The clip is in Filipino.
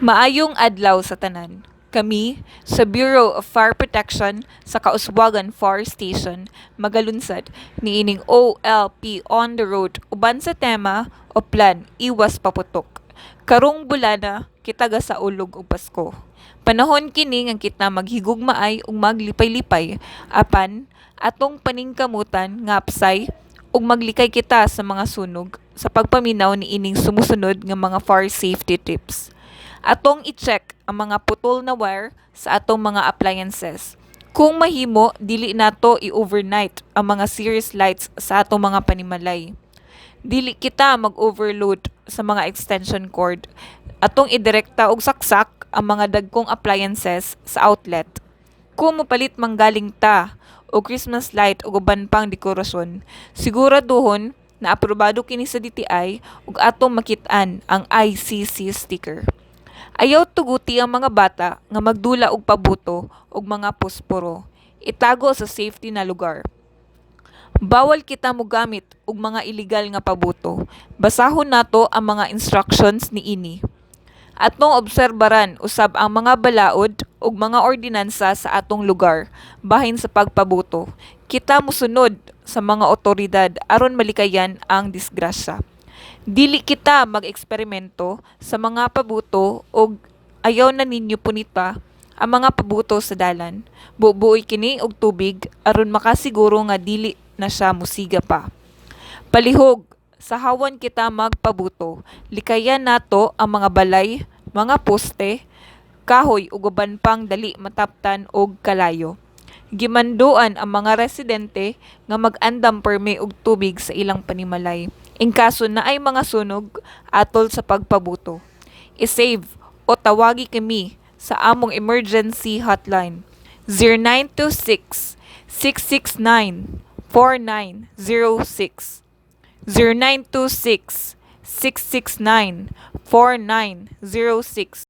Maayong adlaw sa tanan. Kami sa Bureau of Fire Protection sa Kauswagan Fire Station magalunsad niining OLP on the road uban sa tema o plan iwas paputok. Karong bulana kita ga sa ulog ug Pasko. Panahon kini nga kita maghigugmaay ug maglipay-lipay apan atong paningkamutan nga apsay ug maglikay kita sa mga sunog sa pagpaminaw ni ining sumusunod nga mga fire safety tips. Atong i-check ang mga putol na wire sa atong mga appliances. Kung mahimo, dili nato i-overnight ang mga series lights sa atong mga panimalay. Dili kita mag-overload sa mga extension cord. Atong idirekta og saksak ang mga dagkong appliances sa outlet. Kung mopalit manggaling ta o Christmas light o uban pang dekorasyon, siguraduhon na aprobado kini sa DTI ug atong makit-an ang ICC sticker. Ayaw tuguti ang mga bata nga magdula og pabuto og mga posporo. Itago sa safety na lugar. Bawal kita mogamit og mga illegal nga pabuto. Basahon nato ang mga instructions ni ini. Atong obserbaran usab ang mga balaod ug mga ordinansa sa atong lugar bahin sa pagpabuto. Kita mosunod sa mga otoridad aron malikayan ang disgrasya. Dili kita mag-eksperimento sa mga pabuto o ayaw na ninyo punita ang mga pabuto sa dalan. Bubuoy kini og tubig aron makasiguro nga dili na siya musiga pa. Palihog, sa hawan kita magpabuto, likayan nato ang mga balay, mga poste, kahoy ug uban pang dali mataptan og kalayo. Gimanduan ang mga residente nga mag-andam permi og tubig sa ilang panimalay. In kaso na ay mga sunog atol sa pagpabuto. I-save o tawagi kami sa among emergency hotline 0926 669 4906 0926 669 4906